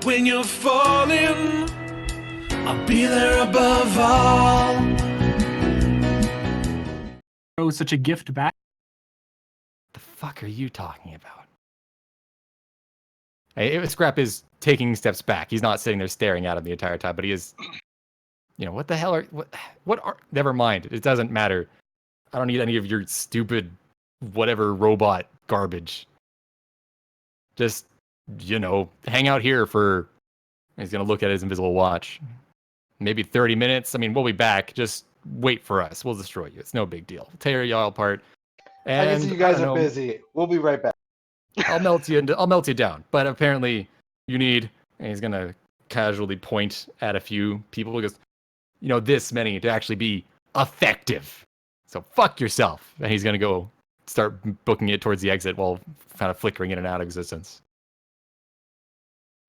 When you're falling, I'll be there above all. Oh, such a gift back. The fuck are you talking about? Hey, Scrap is taking steps back. He's not sitting there staring at him the entire time, but he is. You know, what the hell are what are? Never mind. It doesn't matter. I don't need any of your stupid, whatever robot garbage. Just, you know, hang out here for. He's gonna look at his invisible watch. Maybe 30 minutes. I mean, we'll be back. Just wait for us. We'll destroy you. It's no big deal. We'll tear y'all apart. And I can see you guys are busy. We'll be right back. I'll melt you down. But apparently, you need. And he's gonna casually point at a few people. He goes, you know, this many to actually be effective. So fuck yourself. And he's gonna go start booking it towards the exit while kind of flickering in and out of existence.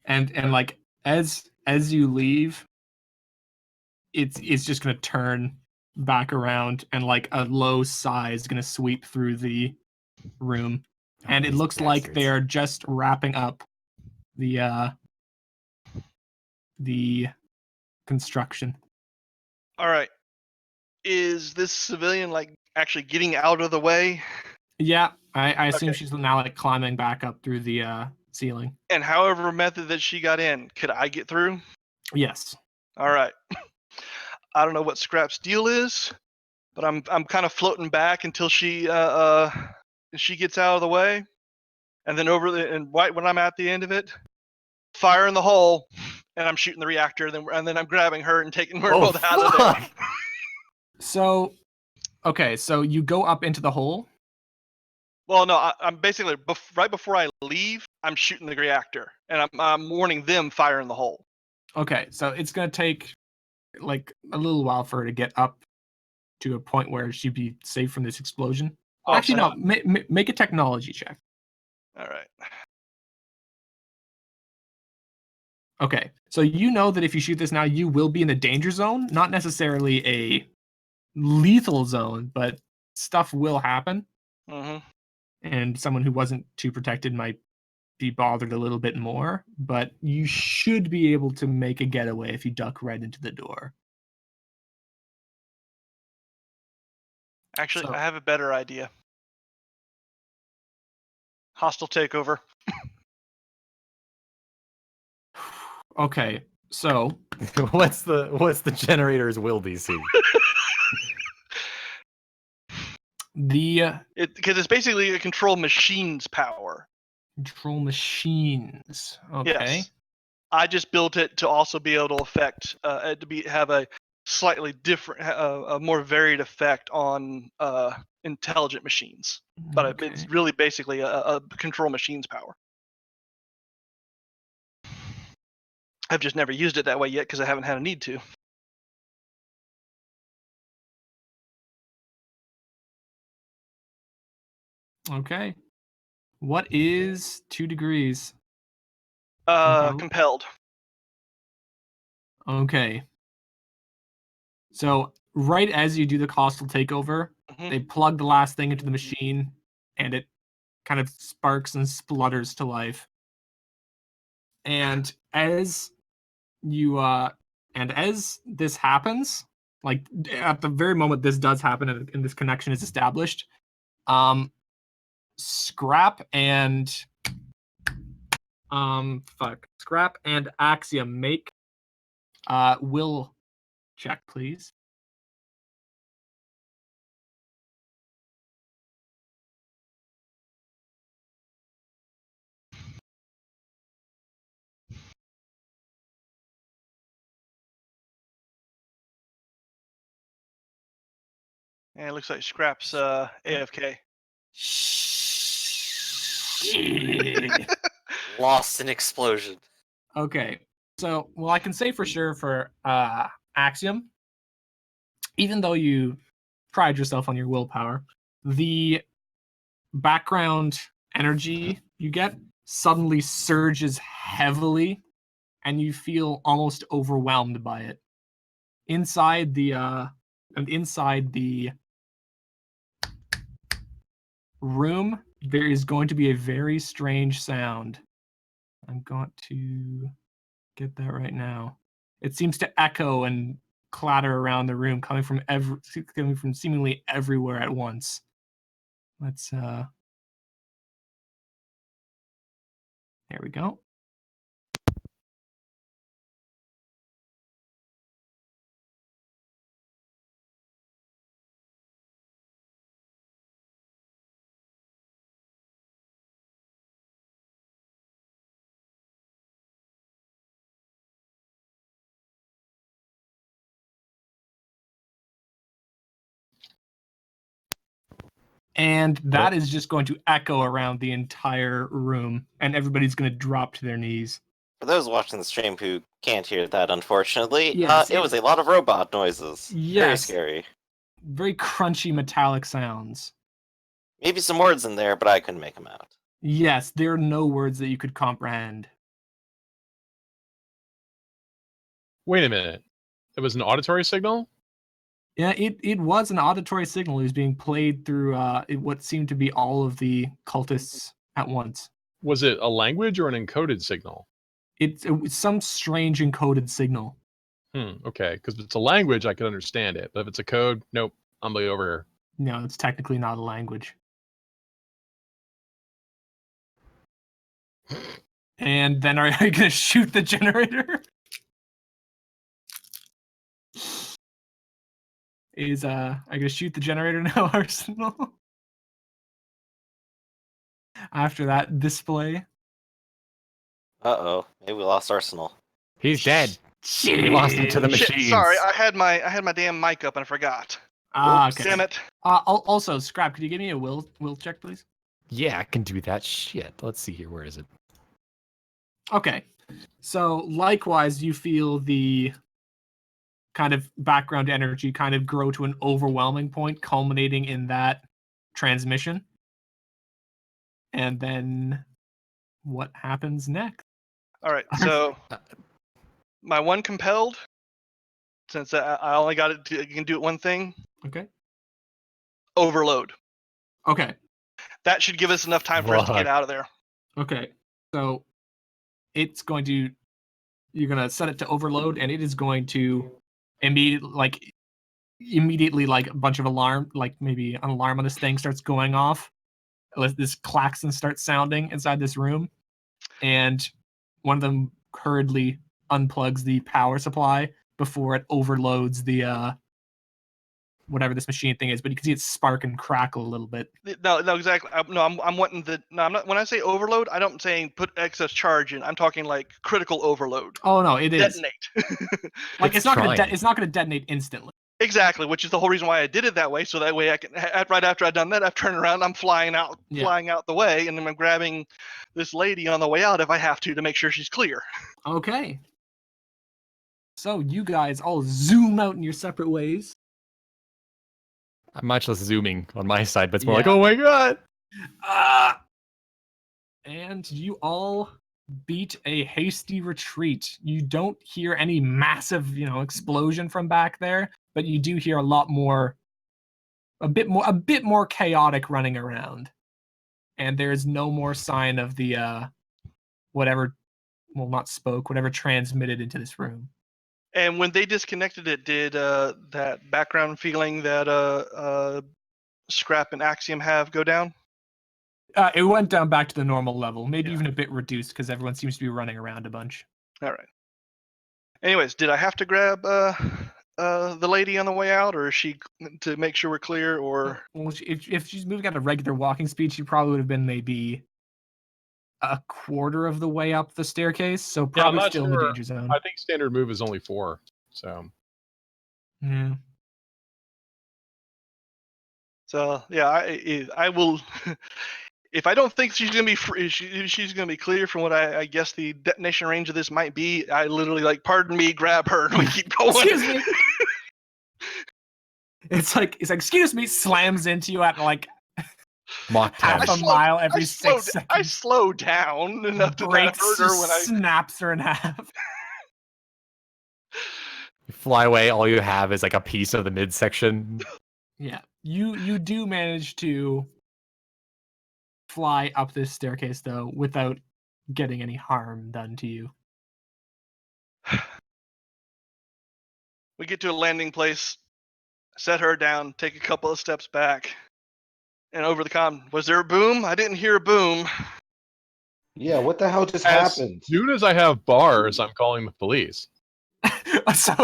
And like as you leave, it's just gonna turn back around and like a low sigh is gonna sweep through the room. And it looks like they're just wrapping up the construction. All right. Is this civilian like actually getting out of the way? Yeah, I assume Okay. she's now like climbing back up through the ceiling. And however method that she got in, could I get through? Yes. All right. I don't know what Scrap's deal is, but I'm kind of floating back until she gets out of the way, and then and right when I'm at the end of it, fire in the hole, and I'm shooting the reactor. And then I'm grabbing her and taking her both out of there. So, okay, so you go up into the hole. Well, no, I'm basically right before I leave, I'm shooting the reactor, and I'm warning them fire in the hole. Okay, so it's gonna take like a little while for her to get up to a point where she'd be safe from this explosion. Oh, Actually, so no. Make a technology check. All right. Okay, so you know that if you shoot this now, you will be in a danger zone. Not necessarily a lethal zone, but stuff will happen. Mm-hmm. And someone who wasn't too protected might be bothered a little bit more, but you should be able to make a getaway if you duck right into the door. Actually, So- I have a better idea. Hostile takeover. Okay, so what's the generator's will DC? Because it's basically a control machine's power. Control machines. Okay. Yes. I just built it to also be able to affect have a slightly different, a more varied effect on intelligent machines. But Okay. it's really basically a control machine's power. I've just never used it that way yet because I haven't had a need to. Okay. What is 2 degrees? Compelled? Compelled. Okay. So right as you do the hostile takeover, Mhm. they plug the last thing into the machine, and it kind of sparks and splutters to life. And as you and as this happens, like at the very moment this does happen and this connection is established, Scrap and Axiom make will check, please. And it looks like Scrap's AFK. Lost in explosion. Okay, so well, I can say for sure for Axiom, even though you pride yourself on your willpower, the background energy you get suddenly surges heavily, and you feel almost overwhelmed by it. Inside the room, there is going to be a very strange sound. I'm going to get that right now. It seems to echo and clatter around the room, coming from seemingly everywhere at once. Let's there we go. And that is just going to echo around the entire room, and everybody's going to drop to their knees. For those watching the stream who can't hear that, unfortunately, Yes, it was a lot of robot noises. Yes. Very scary. Very crunchy metallic sounds. Maybe some words in there, but I couldn't make them out. Yes, there are no words that you could comprehend. Wait a minute. It was an auditory signal? Yeah, it was an auditory signal. It was being played through what seemed to be all of the cultists at once. Was it a language or an encoded signal? It was some strange encoded signal. Okay, because if it's a language, I can understand it. But if it's a code, nope, I'm way over here. No, it's technically not a language. And then are you going to shoot the generator? Are you going to shoot the generator now, Arsenal? After that display? Uh-oh, maybe we lost Arsenal. He's dead. Shit. We lost him to the machines. Shit, sorry, I had my damn mic up and I forgot. Okay. Damn it. Also, Scrap, could you give me a will check, please? Yeah, I can do that. Shit. Let's see here. Where is it? Okay. So, likewise, you feel the kind of background energy kind of grow to an overwhelming point, culminating in that transmission. And then what happens next? All right, so my one compelled, since I only got it, you can do it one thing. Okay. Overload. Okay. That should give us enough time for us to get out of there. Okay. So it's going to, you're going to set it to overload, and it is going to immediately like a bunch of alarm, like maybe an alarm on this thing starts going off. This klaxon starts sounding inside this room, and one of them hurriedly unplugs the power supply before it overloads the whatever this machine thing is. But you can see it spark and crackle a little bit. No, exactly. I'm wanting the. No, I'm not. When I say overload, I don't say put excess charge in. I'm talking like critical overload. Oh no, it is Detonate. like it's not gonna detonate instantly. Exactly, which is the whole reason why I did it that way, so that way I can. Right after I've done that, I've turned around, I'm flying out the way, and then I'm grabbing this lady on the way out if I have to make sure she's clear. Okay. So you guys all zoom out in your separate ways. I'm much less zooming on my side, but it's more like, oh my god! And you all beat a hasty retreat. You don't hear any massive, explosion from back there, but you do hear a bit more chaotic running around. And there is no more sign of the whatever transmitted into this room. And when they disconnected it, did that background feeling that Scrap and Axiom have go down? It went down back to the normal level, maybe even a bit reduced because everyone seems to be running around a bunch. All right. Anyways, did I have to grab the lady on the way out, or is she to make sure we're clear? Or well, if she's moving at a regular walking speed, she probably would have been maybe a quarter of the way up the staircase, so probably still in the danger zone. I think standard move is only 4, so. Yeah. So yeah, I will. If I don't think she's gonna be free, she's gonna be clear from what I guess the detonation range of this might be. I literally pardon me, grab her, and we keep going. Excuse me. It's like excuse me, slams into you at Mach half a mile every 6 seconds. I slow down enough to breaks hurt her when I snaps her in half. You fly away, all you have is a piece of the midsection. Yeah, you do manage to fly up this staircase though without getting any harm done to you. We get to a landing place, set her down, take a couple of steps back, and over the comm. Was there a boom? I didn't hear a boom. Yeah, what the hell just As happened? soon as I have bars, I'm calling the police. so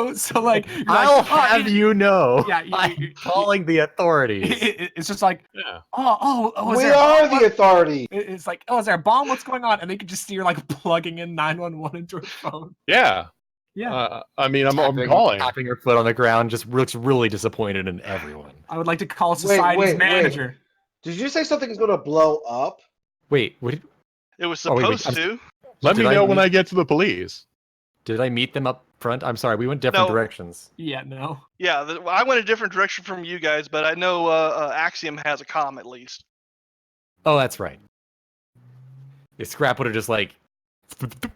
like, you're I'll like, oh, have you know. Yeah, I'm calling the authorities. it's just like, Yeah. oh, is We there a are bomb? the authority. It's like, oh, is there a bomb? What's going on? And they could just see you're like plugging in 911 into her phone. Yeah. Yeah. I mean, I'm calling. Tapping her foot on the ground, just looks really disappointed in everyone. I would like to call society's manager. Did you say something is going to blow up? Wait, what did, It was Oh, wait, supposed to. Let me Did I know when meet- I get to the police. did I meet them up front? I'm sorry, we went different No. directions. Yeah, no. Yeah, I went a different direction from you guys, but I know Axiom has a comm at least. Oh, that's right. Yeah, Scrap would have just like,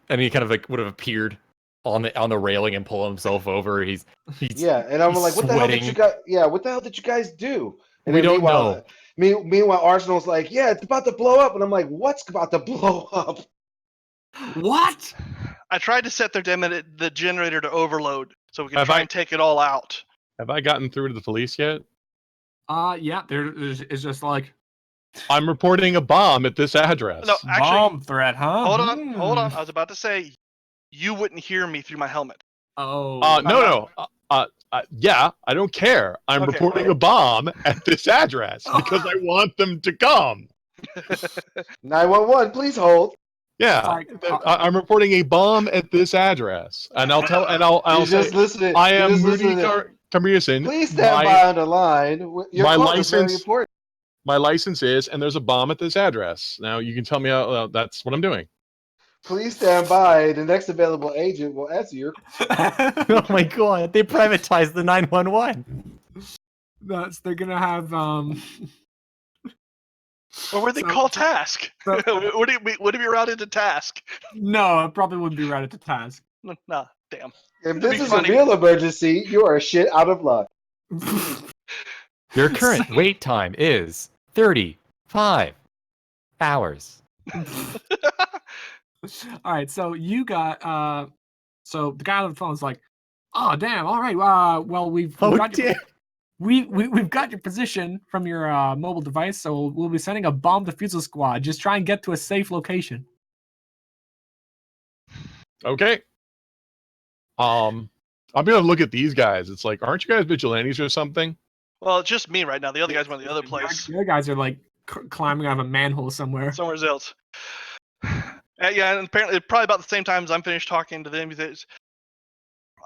and he kind of like would have appeared on the railing and pull himself over. He's Yeah, and I'm he's like, what the hell did sweating. you guys? Yeah, what the hell did you guys do? And We then don't know. Meanwhile, Arsenal's like, yeah, it's about to blow up, and I'm like, what's about to blow up? What? I tried to set the generator to overload so we could Have try I- and take it all out. Have I gotten through to the police yet? Yeah, it's just like, I'm reporting a bomb at this address. No, actually, bomb threat, huh? hold on. I was about to say, you wouldn't hear me through my helmet. Oh. No. Yeah, I don't care. I'm Okay. reporting a bomb at this address because I want them to come. 911, please hold. Yeah, Sorry. I'm reporting a bomb at this address, and I'll He's say just listening. I He's am just Moody listening. Carmierson. Please stand by on the line. Your my call is very license- important. My license is, and there's a bomb at this address. Now you can tell me that's what I'm doing. Please stand by. The next available agent will answer your. Oh my god, they privatized the 911. They're gonna have Or would they So- call task? so- would it be routed to task? No, it probably wouldn't be routed to task. Nah, damn. If That'd this be is funny. a real emergency, you are shit out of luck. Your current wait time is 35 hours. All right, so you got so the guy on the phone's like, oh damn, all right, well we've Oh got your, damn! we've got your position from your mobile device, so we'll be sending a bomb defusal squad. Just try and get to a safe location. Okay. I'm gonna look at these guys. It's like, aren't you guys vigilantes or something? Well, it's just me right now. The other guys went to the other place. The other guys are like climbing out of a manhole somewhere. Somewhere else. Yeah, and apparently probably about the same time as I'm finished talking to them.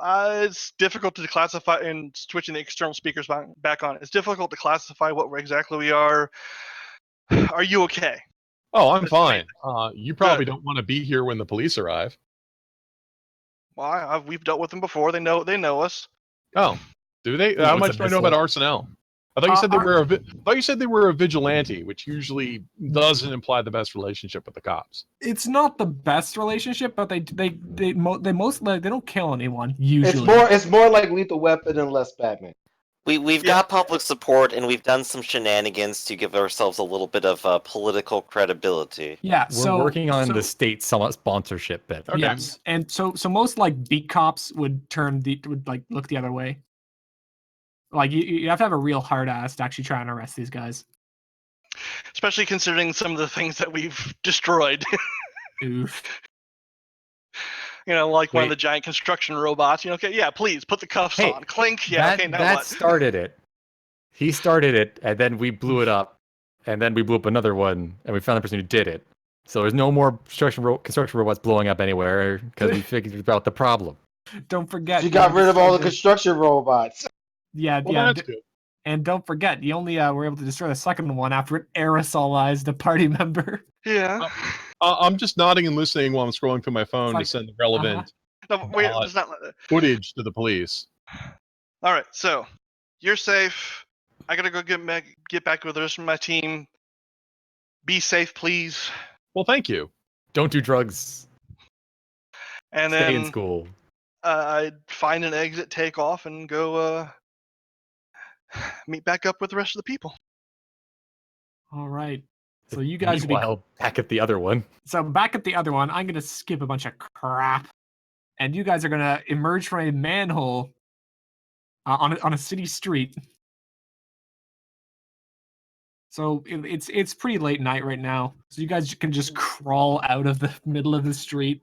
It's difficult to classify, and switching the external speakers back on. It's difficult to classify what exactly we are. Are you okay? Oh, I'm That's fine. You probably Good. don't want to be here when the police arrive. Well, we've dealt with them before. They know us. Oh, do they? Ooh, How it's much a do I know about missile. Arsenal? I thought you said they were. I thought you said they were a vigilante, which usually doesn't imply the best relationship with the cops. It's not the best relationship, but they mostly they don't kill anyone usually. It's more like Lethal Weapon and less Batman. We've got public support, and we've done some shenanigans to give ourselves a little bit of political credibility. Yeah, We're working on the state somewhat sponsorship bit. Okay. Yes, and so most like beat cops would would look the other way. Like you have to have a real hard ass to actually try and arrest these guys. Especially considering some of the things that we've destroyed. Oof. Like one of Wait. the giant construction robots. Okay, yeah, please put the cuffs Hey, on. Clink. Yeah, okay, now that what? started it. He started it, and then we blew it up, and then we blew up another one, and we found the person who did it. So there's no more construction robots blowing up anywhere because we figured out the problem. Don't forget. You got rid of all the construction robots. Yeah, Well, yeah. that's good. And don't forget, you only were able to destroy the second one after it aerosolized a party member. Yeah. I'm just nodding and listening while I'm scrolling through my phone like- to send the relevant No, wait, it's not. footage to the police. All right, so you're safe. I gotta go get back with the rest of my team. Be safe, please. Well, thank you. Don't do drugs. And Stay in then school. I'd find an exit, take off, and go meet back up with the rest of the people. All right. So you guys would be Meanwhile, back at the other one. So back at the other one, I'm gonna skip a bunch of crap, and you guys are gonna emerge from a manhole on a city street. So it's pretty late night right now. So you guys can just crawl out of the middle of the street.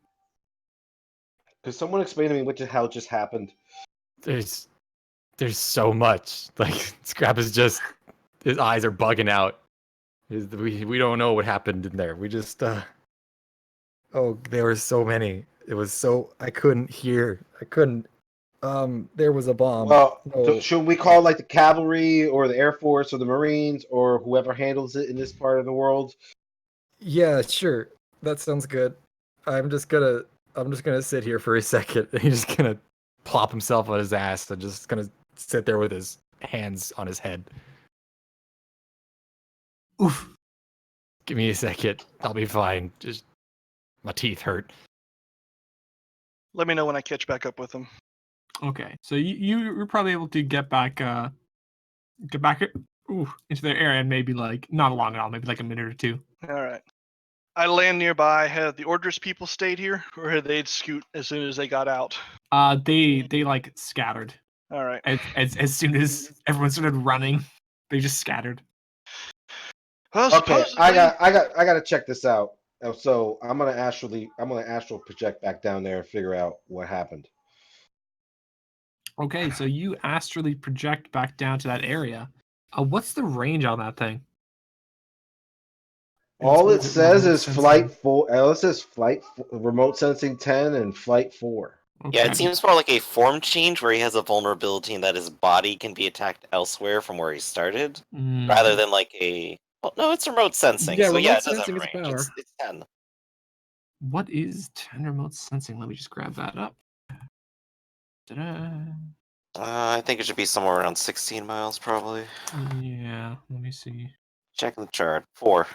Could someone explain to me what the hell just happened? There's so much. Like Scrap is just his eyes are bugging out. We don't know what happened in there. We just oh, there were so many. It was so I couldn't hear. I couldn't. There was a bomb. Well, No. should we call like the cavalry or the Air Force or the Marines or whoever handles it in this part of the world? Yeah, sure. That sounds good. I'm just gonna sit here for a second. And he's just gonna plop himself on his ass and just gonna sit there with his hands on his head. Oof. Give me a second. I'll be fine. Just my teeth hurt. Let me know when I catch back up with him. Okay, so you're probably able to get back into their area in maybe like not long at all, maybe like a minute or two. All right. I land nearby. Have the orders people stayed here, or had they scoot as soon as they got out? They like scattered All right. as soon as everyone started running. They just scattered. Well, Okay, supposedly, I got to check this out. So I'm gonna astral project back down there and figure out what happened. Okay, so you astrally project back down to that area. What's the range on that thing? All it It's says remote is sensing. flight 4. It says remote sensing 10 and flight 4. Yeah, Okay. it seems more like a form change where he has a vulnerability in that his body can be attacked elsewhere from where he started, Mm, rather than like a. Well, no, it's remote sensing. Yeah, so yeah, remote it does have sensing a is a range. power. It's 10. what is 10 remote sensing? Let me just grab that up. Ta-da. I think it should be somewhere around 16 miles, probably. Yeah, let me see. Checking the chart. 4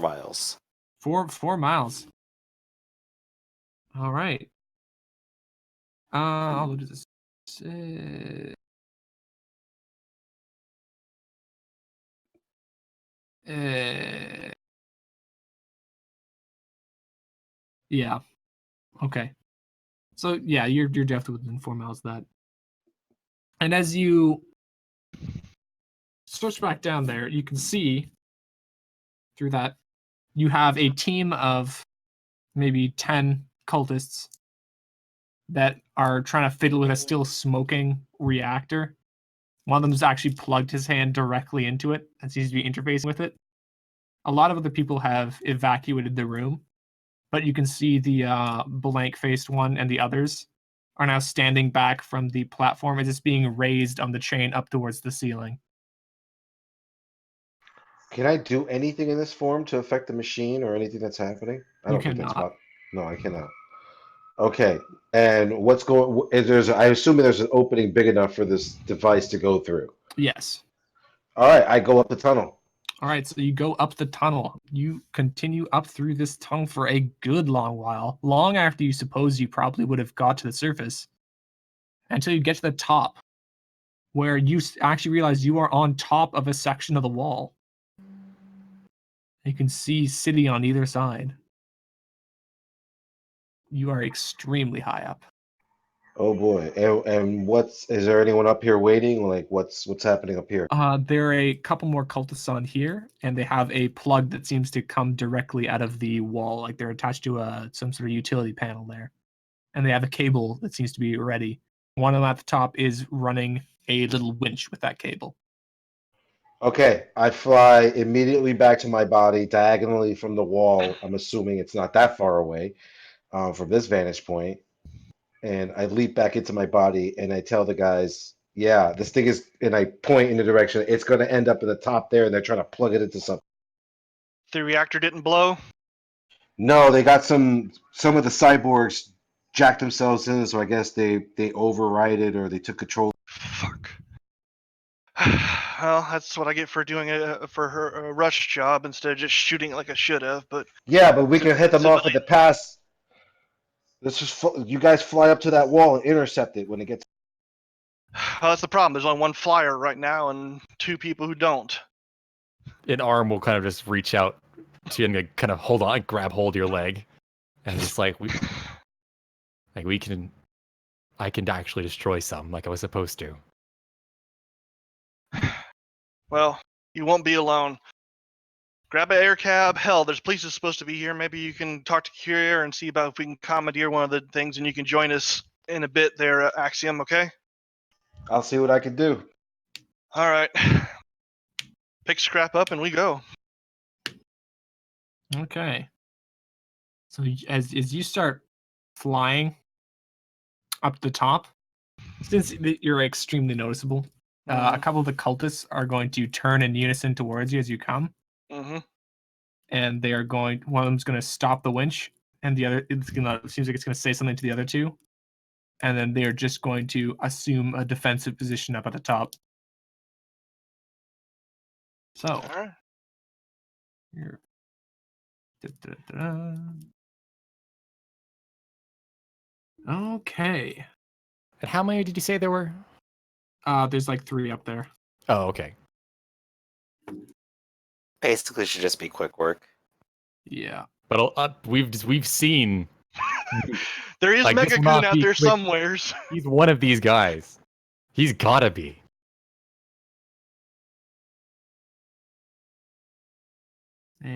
miles. 4 miles. All right. I'll do this. Yeah. Okay. So yeah, you're definitely within 4 miles of that. And as you search back down there, you can see through that you have a team of maybe 10 cultists that are trying to fiddle with a still smoking reactor. One of them's actually plugged his hand directly into it and seems to be interfacing with it. A lot of other people have evacuated the room, but you can see the blank-faced one and the others are now standing back from the platform as it's being raised on the chain up towards the ceiling. Can I do anything in this form to affect the machine or anything that's happening? I You don't think that's cannot. possible. No, I cannot. Okay, and I assume there's an opening big enough for this device to go through. Yes. All right, I go up the tunnel. All right, so you go up the tunnel. You continue up through this tunnel for a good long while, long after you suppose you probably would have got to the surface, until you get to the top, where you actually realize you are on top of a section of the wall. You can see city on either side. You are extremely high up. Oh boy, and is there anyone up here waiting? Like, what's happening up here? There are a couple more cultists on here, and they have a plug that seems to come directly out of the wall, like they're attached to some sort of utility panel there. And they have a cable that seems to be ready. One of them at the top is running a little winch with that cable. Okay, I fly immediately back to my body diagonally from the wall. I'm assuming it's not that far away from this vantage point. And I leap back into my body and I tell the guys, yeah, this thing is, and I point in the direction, it's going to end up at the top there and they're trying to plug it into something. the reactor didn't blow. No, they got some of the cyborgs jacked themselves in, so I guess they override it or they took control. Fuck. Well, that's what I get for doing for her rush job instead of just shooting it like I should have. But Yeah, but we can hit them off at the pass. Let's just you guys fly up to that wall and intercept it when it gets. well, that's the problem. There's only one flyer right now and 2 people who don't. An arm will kind of just reach out to you and like, kind of hold on, grab hold of your leg, and just like we can I can actually destroy some like I was supposed to. Well, you won't be alone. Grab an air cab. Hell, there's police supposed to be here. Maybe you can talk to Courier and see about if we can commandeer one of the things, and you can join us in a bit there, Axiom, okay? I'll see what I can do. All right. Pick Scrap up and we go. Okay. So as you start flying up the top, since you're extremely noticeable, a couple of the cultists are going to turn in unison towards you as you come, Mm-hmm. and they are going. One of them's going to stop the winch, and the other seems like it's going to say something to the other two, and then they are just going to assume a defensive position up at the top. So. All right. Here. Okay. And how many did you say there were? There's like 3 up there. Oh, okay. Basically, should just be quick work. Yeah. But we've seen There is Like, this Mega will Goon not out be there quick. somewheres. he's one of these guys. He's gotta be.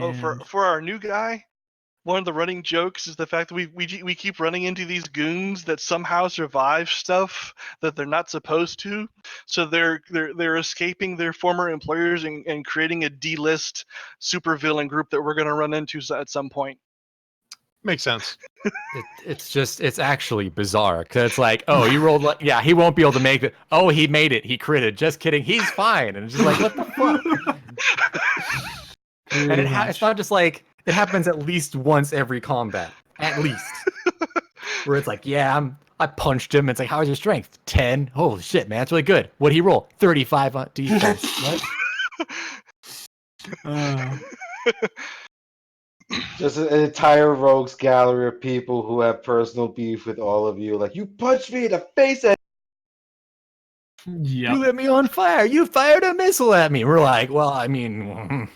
Oh, for our new guy, one of the running jokes is the fact that we keep running into these goons that somehow survive stuff that they're not supposed to. So they're escaping their former employers and creating a D-list supervillain group that we're going to run into at some point. Makes sense. It's actually bizarre because it's like, oh, you rolled like, yeah, he won't be able to make it. Oh, he made it. He critted. Just kidding. He's fine. And it's just like, what the fuck? And it's not just like it happens at least once every combat, at least. Where it's like, yeah, I punched him. It's like, how's your strength? 10. Holy shit, man, that's really good. What'd he roll? 35 on defense. What? Just an entire rogues gallery of people who have personal beef with all of you. Like, you punched me in the face. Yeah. You lit me on fire. You fired a missile at me. We're like, well, I mean,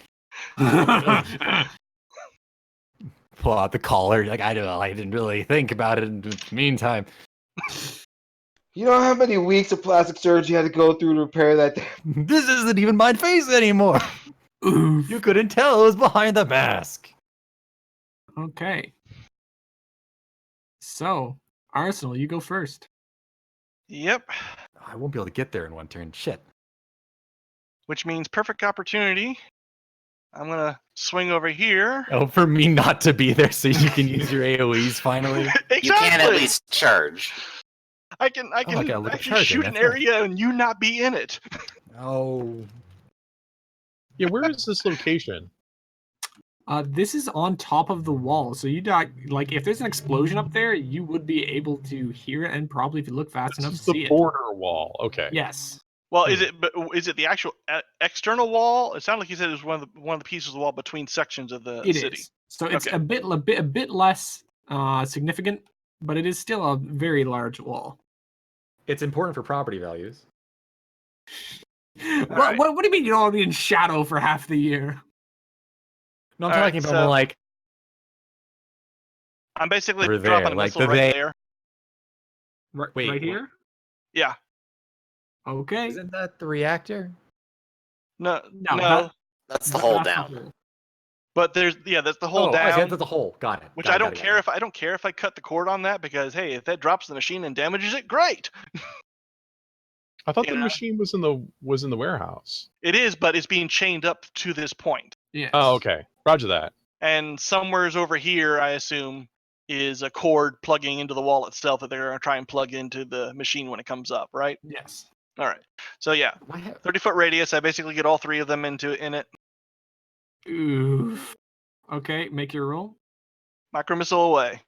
pull out the collar. Like, I didn't really think about it in the meantime. You know how many weeks of plastic surgery you had to go through to repair that? This isn't even my face anymore. You couldn't tell it was behind the mask. Okay. So, Arsenal, you go first. Yep. I won't be able to get there in one turn. Shit. Which means perfect opportunity. I'm gonna swing over here. Oh, for me not to be there so you can use your AoEs finally. Exactly. You can at least charge. I can gotta look at actually charging, shoot an that's right. area and you not be in it. Oh. Yeah, where is this location? This is on top of the wall, so you like if there's an explosion up there, you would be able to hear it, and probably if you look fast This enough, is see the border wall. Okay. it. Yes. Well, is it the actual external wall? It sounded like you said it was one of the pieces of the wall between sections of the It city. is. So it's Okay. a bit less significant, but it is still a very large wall. It's important for property values. right. What do you mean you don't want to be in shadow for half the year? No, I'm All right, talking about so- more like I'm basically Over there, dropping a like missile the right they- there. Wait, right here? Yeah. Okay. isn't that the reactor? No. No, That's the hold that's down. But that's the whole Oh, down. okay, that's the hole. Got it. Which Got I it, don't got it, care got if I cut the cord on that, because hey, if that drops the machine and damages it, great. I thought You the know? machine was in the warehouse. It is, but it's being chained up to this point. Yes. Oh, okay. Roger that. And somewhere's over here, I assume, is a cord plugging into the wall itself that they're going to try and plug into the machine when it comes up, right? Yes. All right. So yeah, Why have- 30-foot radius. I basically get all 3 of them in it. Oof. Okay, make your roll. Micro missile away.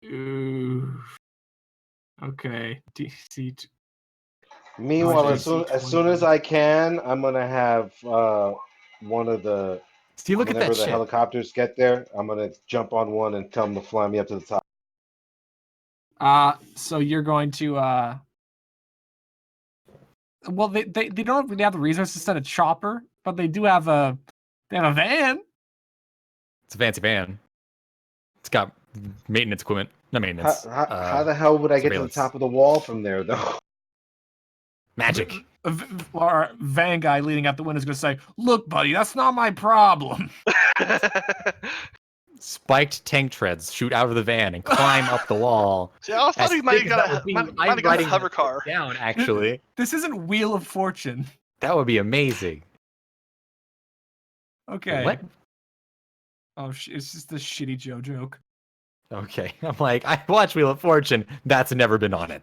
Oof. Okay. DC. Meanwhile, Nice. as soon as I can, I'm gonna have one of the See, look at whenever that the shit. helicopters get there, I'm gonna jump on one and tell them to fly me up to the top. So you're going to well, they don't really have the resources to send a chopper, but they do have a van. It's a fancy van. It's got maintenance equipment. No maintenance. How the hell would I get to the surveillance. top of the wall from there, though? Magic. Our van guy leaning out the window is going to say, "Look, buddy, that's not my problem." Spiked tank treads shoot out of the van and climb up the wall. See, I thought As he might thick have as got that would be, might I'm have got a writing hover that car. down, actually. This isn't Wheel of Fortune. That would be amazing. Okay. What? Oh, it's just a shitty Joe joke. Okay. I'm like, I watched Wheel of Fortune. That's never been on it.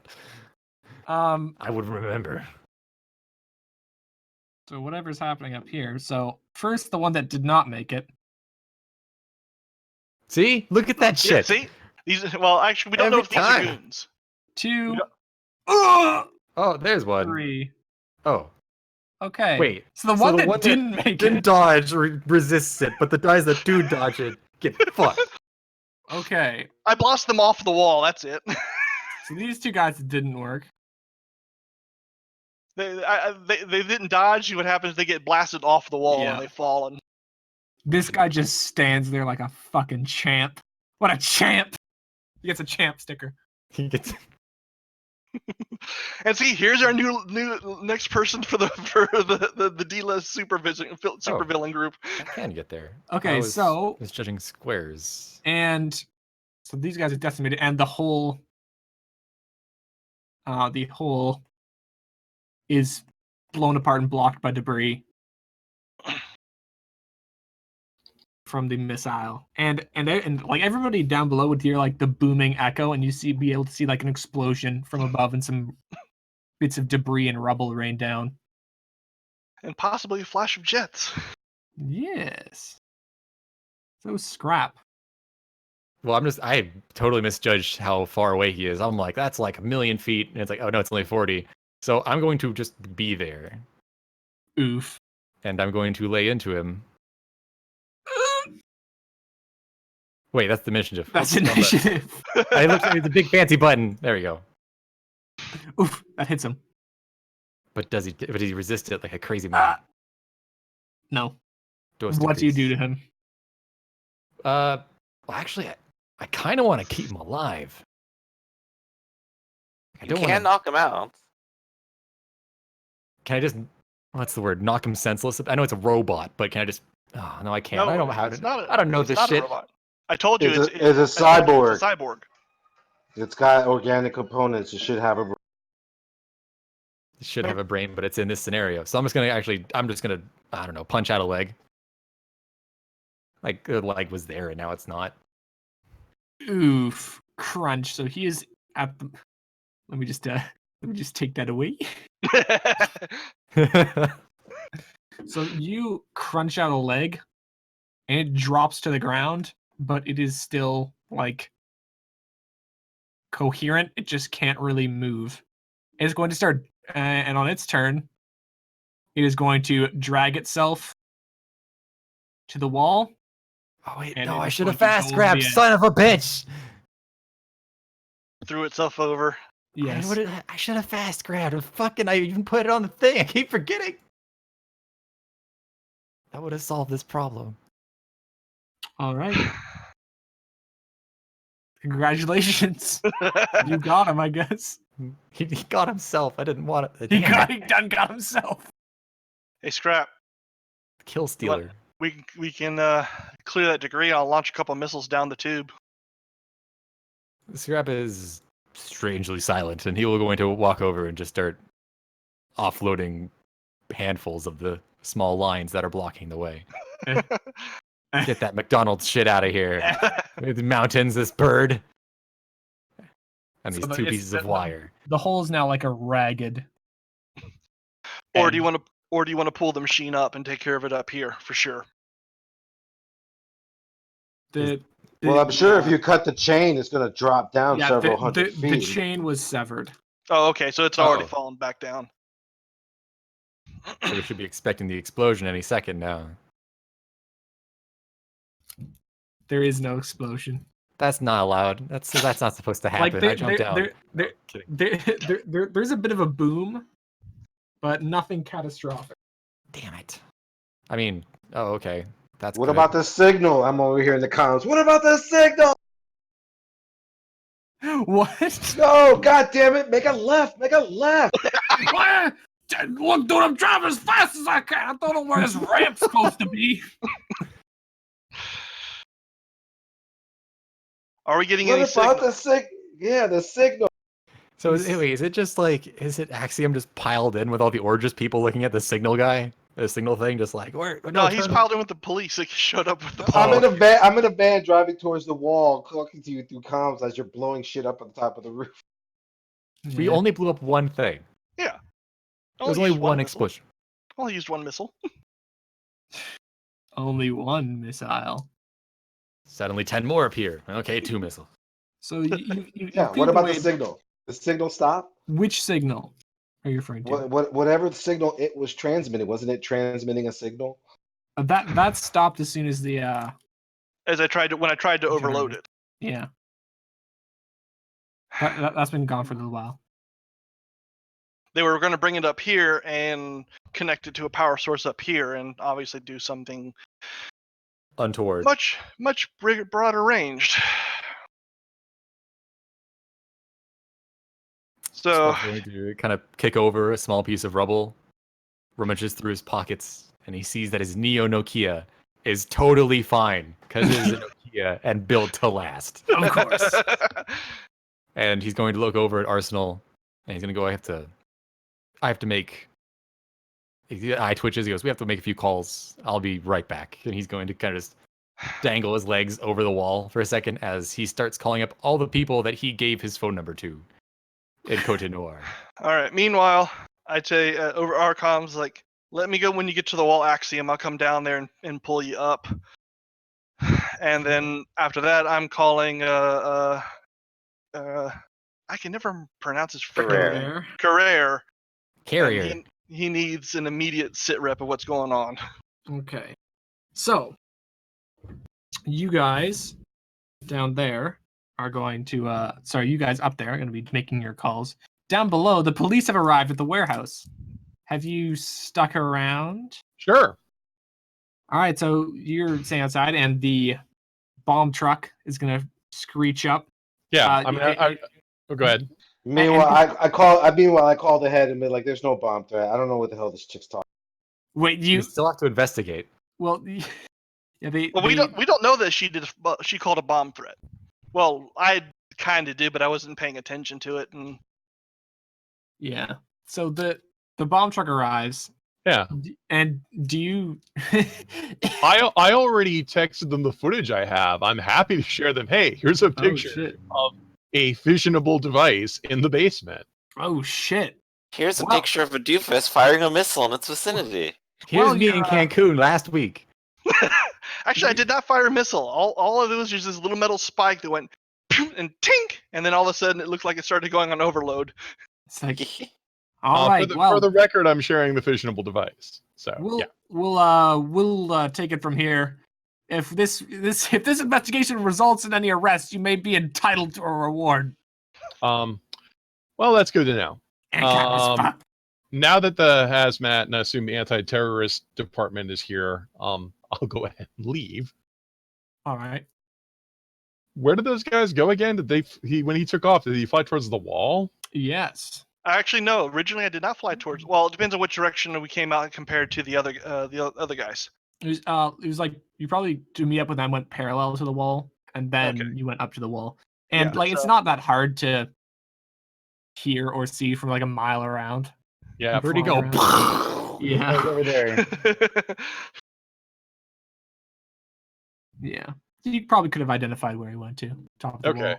I would remember. So whatever's happening up here. So first, the one that did not make it. See? Look at that Yeah, shit. see, well, actually, we don't know Every if these are time. goons. 2, Oh, there's one. 3. Oh, Okay. wait. So the one that didn't make didn't it. dodge resists it, but the guys that do dodge it get fucked. Okay. I blasted them off the wall. That's it. So these two guys didn't work. They didn't dodge. What happens? They get blasted off the wall Yeah. and they fall. And This guy just stands there like a fucking champ. What a champ! He gets a champ sticker. He gets. and see, here's our new next person for the D-list super villain group. I can get there. Okay, I so was judging squares. and so these guys are decimated, and the whole is blown apart and blocked by debris from the missile, and like everybody down below would hear like the booming echo, and be able to see like an explosion from above and some bits of debris and rubble rain down. And possibly a flash of jets. Yes. So scrap. Well, I totally misjudged how far away he is. I'm like, that's like 1,000,000 feet, and it's like, oh no, it's only 40. So I'm going to just be there, Oof. and I'm going to lay into him. Wait, that's the initiative. That's What's on initiative. I looked at the big fancy button. There we go. Oof, that hits him. But does he resist it like a crazy man? No. Dos What do you do degrees. to him? Well, actually, I kind of want to keep him alive. I You don't can want to. knock him out. Can I just? What's the word? Knock him senseless? I know it's a robot, but can I just? Oh no, I can't. I don't know how it's to. not a- I don't know it's this not a shit. robot. I told you It's a It's cyborg. a cyborg. It's got organic components. It should have a. It should have a brain, but it's in this scenario. So I'm just gonna I don't know, punch out a leg. Like the leg was there and now it's not. Oof. Crunch. So he is at the. Let me just take that away. So you crunch out a leg, and it drops to the ground, but it is still like coherent. It just can't really move. It's going to start, and on its turn, it is going to drag itself to the wall. Oh wait, And no, it I is should have going to fast go grabbed, over the son of a bitch. Threw itself over. Yes. I should have fast grabbed. I even put it on the thing. I keep forgetting. That would have solved this problem. All right. Congratulations. You got him, I guess. He got himself. I didn't want it. He Damn it. got himself. Hey, Scrap. Kill stealer. We can clear that degree. I'll launch a couple missiles down the tube. Scrap is strangely silent, and he will going to walk over and just start offloading handfuls of the small lines that are blocking the way. Get that McDonald's shit out of here. The mountains, this bird, and So these the- two it's pieces of the- wire. The hole is now like a ragged. Or do you edge. want to pull the machine up and take care of it up here for sure? Well, I'm sure if you cut the chain, it's going to drop down several hundred feet. The chain was severed. Oh, okay. So it's already Oh. fallen back down. So we should be expecting the explosion any second now. There is no explosion. That's not allowed. That's not supposed to happen. I jumped down. Kidding. There's a bit of a boom, but nothing catastrophic. Damn it. I mean, oh okay. That's What good. about the signal? I'm over here in the comments. What about the signal? What? No, god damn it! Make a left! Make a left! What? Look, dude, I'm driving as fast as I can. I don't know where this ramp's supposed to be. Are we getting What any about signal? the signal? So wait, is it just like, is it Axiom just piled in with all the Orgis people looking at the signal guy, the signal thing, just like, where? No, he's turn- piled in with the police. He showed up with the I'm police. in a van. I'm in a van driving towards the wall, talking to you through comms as you're blowing shit up at the top of the roof. We Yeah. only blew up one thing. Yeah. There was only used one missile. explosion. Only used one missile. Only one missile. Suddenly 10 more appear. Okay, 2 missiles. So you Yeah. feel What about way- the signal? The signal stopped. Which signal are you referring to? Whatever the signal it was transmitting, wasn't it transmitting a signal? That stopped as soon as the As when I tried to overload it. yeah. That's been gone for a little while. They were going to bring it up here and connect it to a power source up here, and obviously do something Untoward. much broader ranged. So He's going to kind of kick over a small piece of rubble, rummages through his pockets, and he sees that his Neo Nokia is totally fine because it is a Nokia and built to last. Of course. And he's going to look over at Arsenal, and he's going to go, I have to make. Eye twitches. He goes, we have to make a few calls. I'll be right back. And he's going to kind of just dangle his legs over the wall for a second as he starts calling up all the people that he gave his phone number to in Côte Noire. all right. Meanwhile, I'd say over our comms, like, let me go when you get to the wall Axiom. I'll come down there and pull you up. And then after that, I'm calling I can never pronounce his freaking Carrere. Carrier. And he needs an immediate sit rep of what's going on. Okay. So you guys down there are going to you guys up there are going to be making your calls. Down below, the police have arrived at the warehouse. Have you stuck around? Sure. All right, so you're staying outside, and the bomb truck is going to screech up. Yeah. Go ahead. Meanwhile, I call the head and be like, "There's no bomb threat. I don't know what the hell this chick's talking." Wait, You still have to investigate. Well, yeah, Well, we don't know that she called a bomb threat. Well, I kind of did, but I wasn't paying attention to it. And yeah. So the bomb truck arrives. Yeah. And do you? I already texted them the footage I have. I'm happy to share them. Hey, here's a picture of a fissionable device in the basement. Oh shit! Here's a picture of a doofus firing a missile in its vicinity. Here's me in Cancun last week. actually, I did not fire a missile. All of it was just this little metal spike that went and tink, and then all of a sudden it looked like it started going on overload. It's like, all right. For the record, I'm sharing the fissionable device. So we'll take it from here. If this investigation results in any arrests, you may be entitled to a reward. Well, that's good to know. Now that the hazmat and I assume the anti-terrorist department is here, I'll go ahead and leave. All right. Where did those guys go again? When he took off, did he fly towards the wall? Yes. Actually, no. Originally, I did not fly towards. Well, it depends on which direction we came out compared to the other guys. It was like you probably to meet up with them went parallel to the wall, and then you went up to the wall. And it's not that hard to hear or see from like a mile around. Yeah, Where'd he go? Yeah. Over there. Yeah. You probably could have identified where he went to. Top of the wall.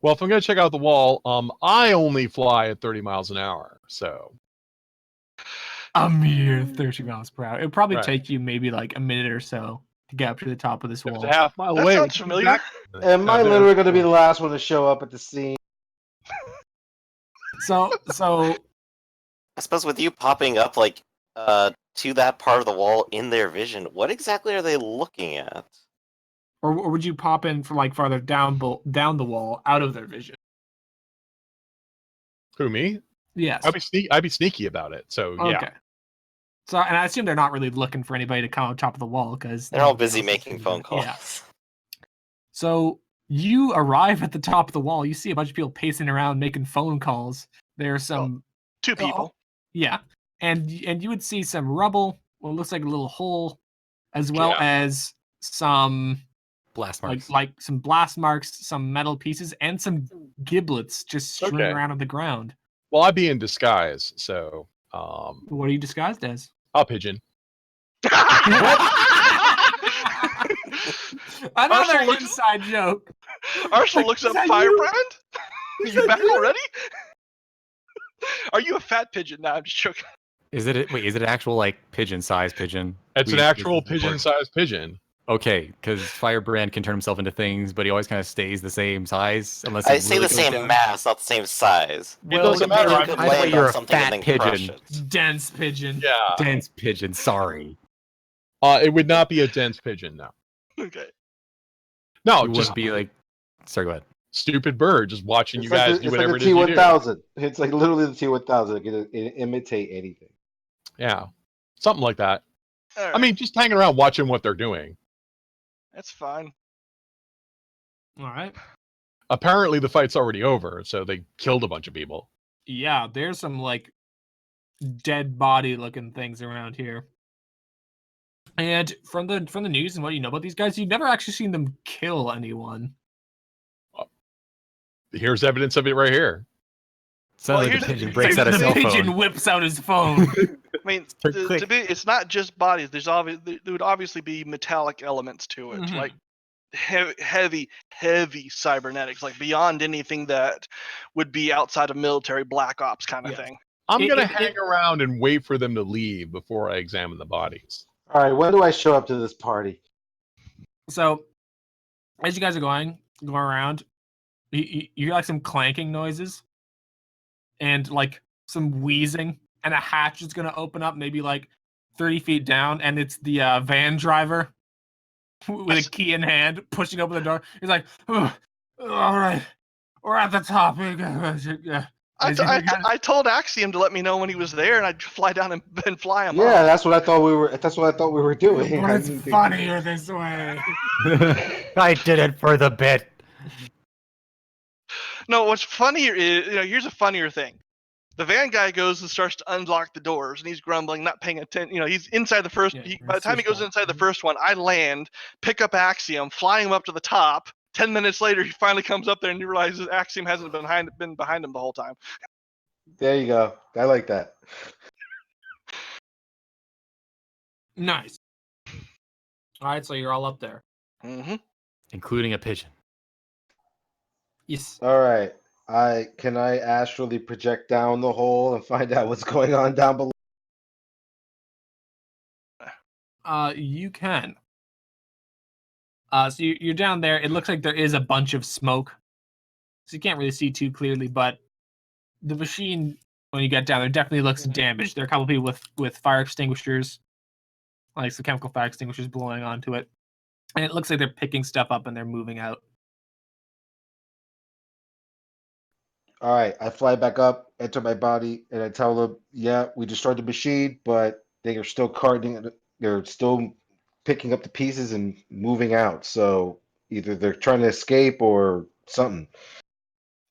Well, if I'm gonna check out the wall, I only fly at 30 miles an hour, so A mere 30 miles per hour. It would probably Right. take you maybe like a minute or so to get up to the top of this if it's wall. a half mile That away. sounds familiar. Am I literally going to be the last one to show up at the scene? So I suppose with you popping up like to that part of the wall in their vision, what exactly are they looking at? or would you pop in from like farther down the wall out of their vision? Who, me? Yes. I'd be sneaky about it. So yeah. Okay. So, and I assume they're not really looking for anybody to come on top of the wall because They're all busy making phone calls. Yeah. So You arrive at the top of the wall. You see a bunch of people pacing around making phone calls. There's some 2 people. yeah, and you would see some rubble. What looks like a little hole, as well as some Blast marks. like some blast marks, some metal pieces, and some giblets just strewn around on the ground. Well, I'd be in disguise, so What are you disguised as? I'll pigeon. Another Arsenal looks- inside joke. Arsenal looks up that Firebrand. Are you back already? Are you a fat pigeon? Nah, I'm just joking. Is it an actual like pigeon-sized pigeon? It's an actual pigeon-sized pigeon. Okay, because Firebrand can turn himself into things, but he always kind of stays the same size unless I he say really the goes same down. mass, not the same size. It doesn't matter. Pigeon I'm could I thought land you were on a something fat and then crush pigeon. it. Dense pigeon. Yeah. Dense pigeon. Sorry. It would not be a dense pigeon, no. Okay. No, It just wouldn't be like. Sorry, go ahead. stupid bird just watching It's you guys like do it's whatever like it the is you do. T1000. It's like literally the T1000. It can imitate anything. Yeah, something like that. All right. I mean, just hanging around watching what they're doing. that's fine. All right. Apparently, the fight's already over, so they killed a bunch of people. Yeah, there's some like dead body looking things around here. And from the news and what you know about these guys, you've never actually seen them kill anyone. Here's evidence of it right here. Sounds like here's the pigeon the- breaks out a the cell pigeon phone. whips out his phone. I mean, For to quick. be, it's not just bodies. There would obviously be metallic elements to it, Mhm. like heavy cybernetics, like beyond anything that would be outside of military black ops kind of Yes. thing. I'm It- gonna it- hang around and wait for them to leave before I examine the bodies. All right, when do I show up to this party? So, as you guys are going around, you hear like some clanking noises and like some wheezing, and a hatch is gonna open up maybe like 30 feet down, and it's the van driver with a key in hand pushing open the door. He's like, "Oh, all right, we're at the top. I told Axiom to let me know when he was there, and I'd fly down and fly him Yeah, up. that's what I thought we were. That's what I thought we were doing. But I it's didn't think- funnier this way. I did it for the bit. No, what's funnier is, here's a funnier thing. The van guy goes and starts to unlock the doors, and he's grumbling, not paying attention. He's inside the first. Yeah, By the time he goes inside the first one, I land, pick up Axiom, fly him up to the top. 10 minutes later, he finally comes up there and he realizes Axiom hasn't been behind him the whole time. There you go. I like that. Nice. All right, so you're all up there. Mm-hmm. Including a pigeon. Yes. All right. Can I astrally project down the hole and find out what's going on down below? You can. So you're down there. It looks like there is a bunch of smoke, so you can't really see too clearly. But the machine, when you get down there, definitely looks damaged. There are a couple people with fire extinguishers, like some chemical fire extinguishers blowing onto it, and it looks like they're picking stuff up and they're moving out. All right. I fly back up, enter my body, and I tell them, "Yeah, we destroyed the machine, but they are still carting it. They're still picking up the pieces and moving out. So either they're trying to escape or something."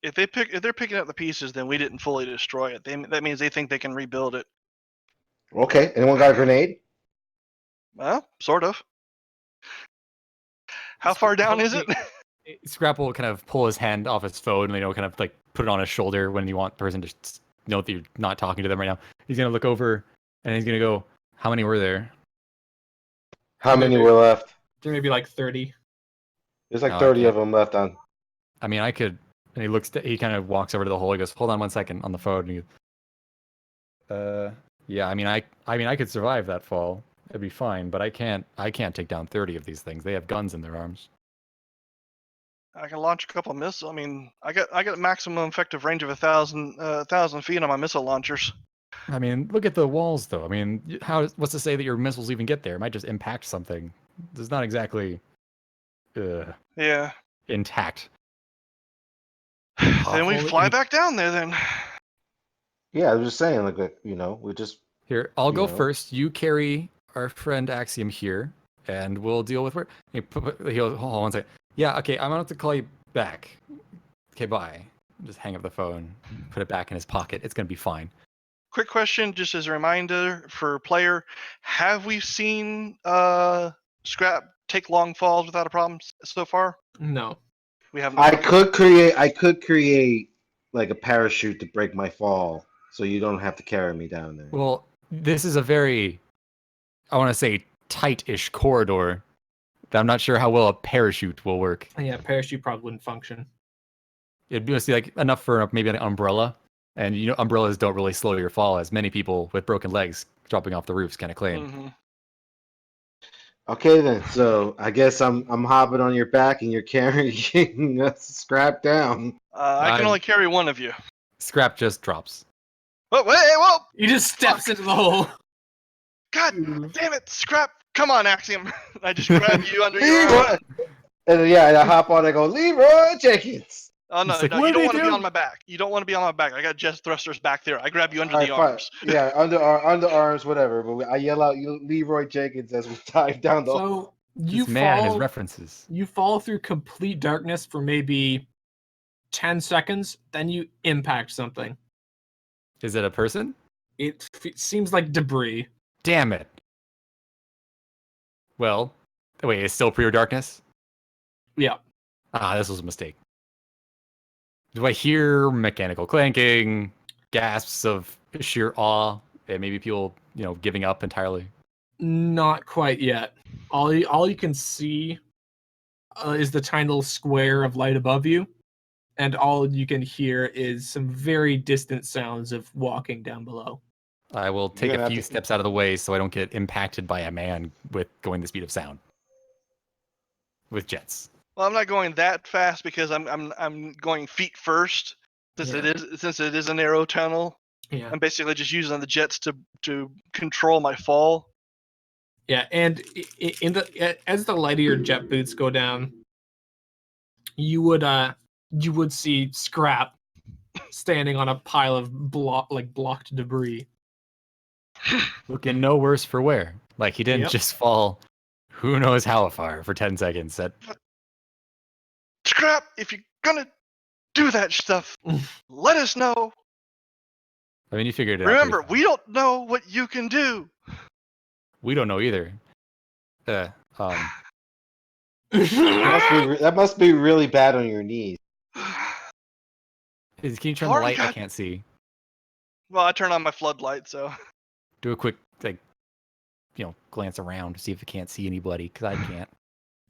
If they're picking up the pieces, then we didn't fully destroy it. That means they think they can rebuild it. Okay. Anyone got a grenade? Well, sort of. How far down is it? Scrapple will kind of pull his hand off his phone and, kind of like put it on his shoulder when you want the person to know that you're not talking to them right now. He's going to look over and he's going to go, how many were there? How many were left? There may be like 30. There's like No, I 30 of can't. them left on. I mean, I could. And he kind of walks over to the hole. He goes, hold on 1 second on the phone. And he goes, yeah, I mean, I could survive that fall. It'd be fine, but I can't take down 30 of these things. They have guns in their arms. I can launch a couple of missiles. I mean, I got maximum effective range of 1,000 feet on my missile launchers. I mean, look at the walls, though. I mean, what's to say that your missiles even get there? It might just impact something. It's not exactly Yeah. intact. Then we fly back down there. Then. Yeah, I was just saying, like, we just. Here, I'll go know. first. You carry our friend Axiom here, and we'll deal with where. He'll hold on 1 second. Yeah, okay, I'm gonna have to call you back. Okay, bye. Just hang up the phone, put it back in his pocket. It's gonna be fine. Quick question, just as a reminder for player: have we seen Scrap take long falls without a problem so far? No. We haven't. I could create like a parachute to break my fall, so you don't have to carry me down there. Well, this is a very, I want to say, tight-ish corridor that I'm not sure how well a parachute will work. Yeah, parachute probably wouldn't function. It'd be like enough for maybe an umbrella, and umbrellas don't really slow your fall, as many people with broken legs dropping off the roofs kind of claim. Mm-hmm. Okay then, so I guess I'm hopping on your back and you're carrying us Scrap down. I can I'm- only carry one of you. Scrap just drops. Oh, whoa! He just steps into the hole. God damn it, Scrap! Come on, Axiom. I just grab you under your Leroy! arm. And yeah, and I hop on and go, Leroy Jenkins! Oh no, He's like, no, "What you do don't they want to be do?" on my back. You don't want to be on my back. I got chest thrusters back there. I grab you under All the right, fine. arms. Yeah, underarms, whatever. But I yell out Leroy Jenkins as we dive down the hole. So you This man and his fall. references. You fall through complete darkness for maybe 10 seconds, then you impact something. Is it a person? It seems like debris. Damn it. Well, wait, it's still pure darkness? Yeah. Ah, this was a mistake. Do I hear mechanical clanking, gasps of sheer awe, and maybe people, giving up entirely? Not quite yet. All you can see is the tiny little square of light above you, and all you can hear is some very distant sounds of walking down below. I will take gonna a have few to- steps out of the way so I don't get impacted by a man with going the speed of sound. With jets. Well, I'm not going that fast because I'm going feet first, since it is a narrow tunnel. Yeah. I'm basically just using the jets to control my fall. Yeah, and as the light of your jet boots go down, you would see Scrap standing on a pile of blocked debris. Looking no worse for wear. Like he didn't Yep. just fall who knows how far for 10 seconds. Scrap, if you're gonna do that stuff, let us know. I mean, you figured it out. pretty Remember, fast. we don't know what you can do. We don't know either. That must be really bad on your knees. Can you turn Lord the light? I God. can't see. Well, I turn on my floodlight, so. Do a quick, glance around to see if I can't see anybody, because I can't.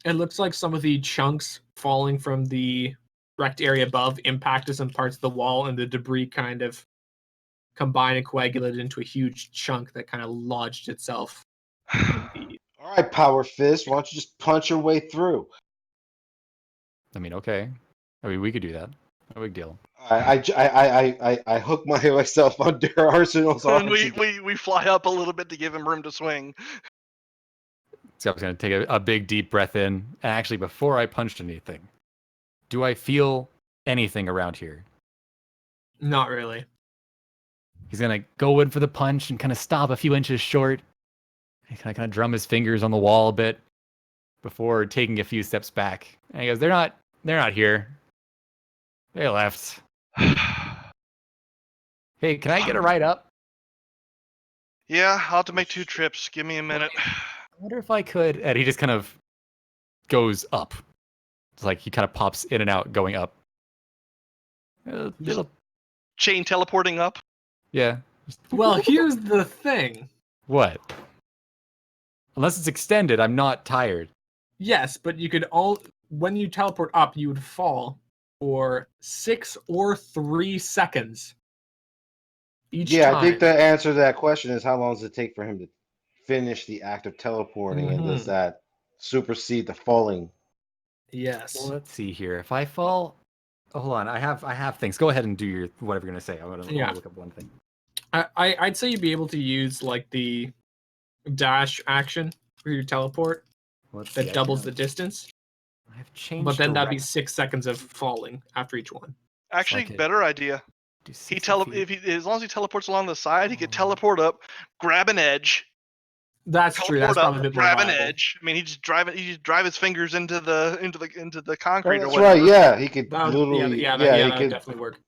It looks like some of the chunks falling from the wrecked area above impacted some parts of the wall, and the debris kind of combined and coagulated into a huge chunk that kind of lodged itself in the. All right, Power Fist, why don't you just punch your way through? I mean, okay. I mean, we could do that. No big deal. I hook myself under Arsenal's arms. And we fly up a little bit to give him room to swing. So I was going to take a big, deep breath in. And actually, before I punched anything, do I feel anything around here? Not really. He's going to go in for the punch and kind of stop a few inches short. He kind of drum his fingers on the wall a bit before taking a few steps back. And he goes, they're not here. They left. Hey, can I get a ride up? Yeah, I'll have to make 2 trips. Give me a minute. I wonder if I could. And he just kind of goes up. It's like he kind of pops in and out, going up. Chain teleporting up. Yeah. Well, here's the thing. What? Unless it's extended, I'm not tired. Yes, but you could when you teleport up, you would fall for 6 or 3 seconds each time. I think the answer to that question is how long does it take for him to finish the act of teleporting, and does that supersede the falling? Yes. Well, let's see here. If I fall, hold on. I have things. Go ahead and do your whatever you're gonna say. I'm gonna look up one thing. I'd say you'd be able to use like the dash action for your teleport that doubles the distance. I have changed. But then that'd be 6 seconds of falling after each one. Actually, like it. better idea. As long as he teleports along the side, he could teleport up, grab an edge, That's true. That's teleport probably a up, bit more grab an viable. edge. I mean, he just drive his fingers into the concrete or That's whatever. right. Yeah, he could That would, literally. yeah, Yeah, that he would could. definitely work.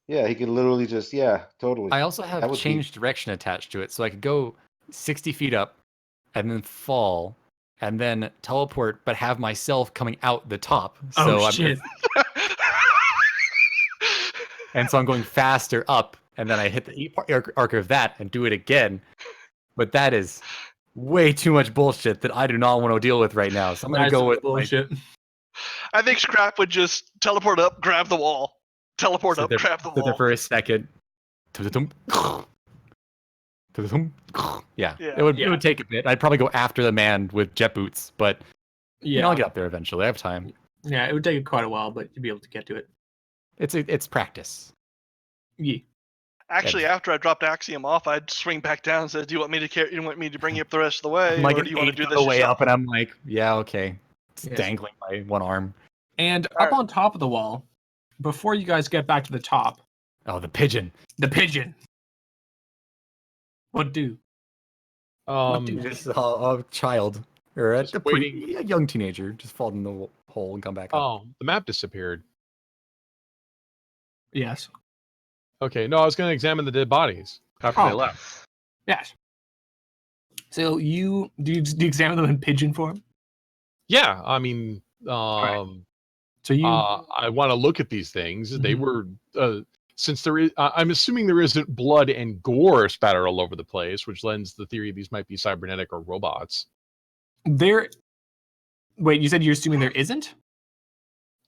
Yeah, he could literally just. Yeah, totally. I also That have would be- change direction attached to it, so I could go 60 feet up, and then fall, and then teleport, but have myself coming out the top. So Oh shit! And so I'm going faster up, and then I hit the arc of that and do it again. But that is way too much bullshit that I do not want to deal with right now. So I'm gonna That's go some with bullshit. I think Scrap would just teleport up, grab the wall, teleport up, grab the sit there wall. for a second. Yeah, Yeah. it would take a bit. I'd probably go after the man with jet boots, but Yeah, I'll get up there eventually. I have time. yeah, it would take quite a while, but you'd be able to get to it. It's practice. Yeah. Actually, after I dropped Axiom off, I'd swing back down and say, "Do you want me to carry? You want me to bring you up the rest of the way, I'm like or an do you want to eighth do of this the way yourself?" up, and I'm like, yeah, okay. It's Yes. dangling by one arm. And All up right. on top of the wall, before you guys get back to the top, Oh, the pigeon. the pigeon. What do? Just a child or Just waiting. a young teenager just fall in the hole and come back up. Oh, the map disappeared. Yes. Okay, no, I was going to examine the dead bodies after they left. Yes. So you examine them in pigeon form? Yeah, I mean, right. So you I want to look at these things. They Mhm. were, since there is, I'm assuming there isn't blood and gore spattered all over the place, which lends the theory these might be cybernetic or robots. there. Wait, you said you're assuming there isn't?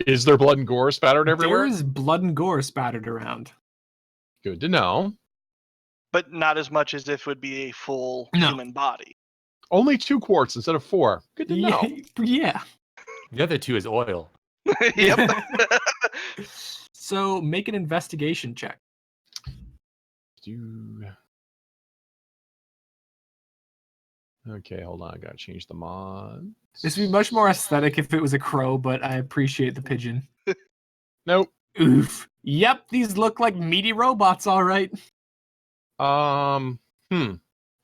Is there blood and gore spattered everywhere? There is blood and gore spattered around. Good to know. But not as much as if it would be a full No. human body. Only 2 quarts instead of 4. Good to know. Yeah. The other two is oil. Yep. So make an investigation check. Okay, hold on. I gotta change the mod. This would be much more aesthetic if it was a crow, but I appreciate the pigeon. Nope. Oof. Yep, these look like meaty robots, all right.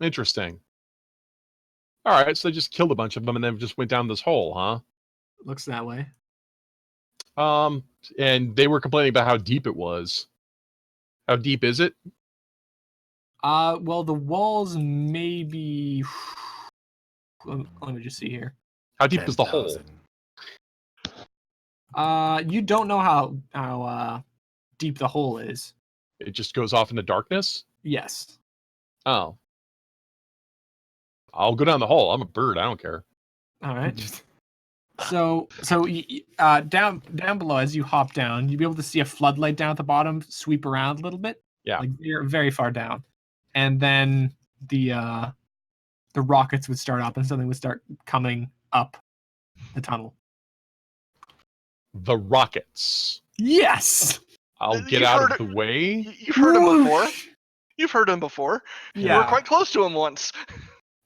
Interesting. All right, so they just killed a bunch of them and then just went down this hole, huh? Looks that way. And they were complaining about how deep it was. How deep is it? Well, the walls maybe. Let me just see here. How deep is the hole? 10,000. You don't know how deep the hole is. It just goes off into darkness? Yes. Oh. I'll go down the hole. I'm a bird. I don't care. All right. So down below, as you hop down, you'll be able to see a floodlight down at the bottom sweep around a little bit. Yeah. Like you're very far down, and then the rockets would start up, and something would start coming up the tunnel. The rockets. Yes. I'll You've get out heard of the way. You've heard him before. You've heard him before. Yeah. You were quite close to him once.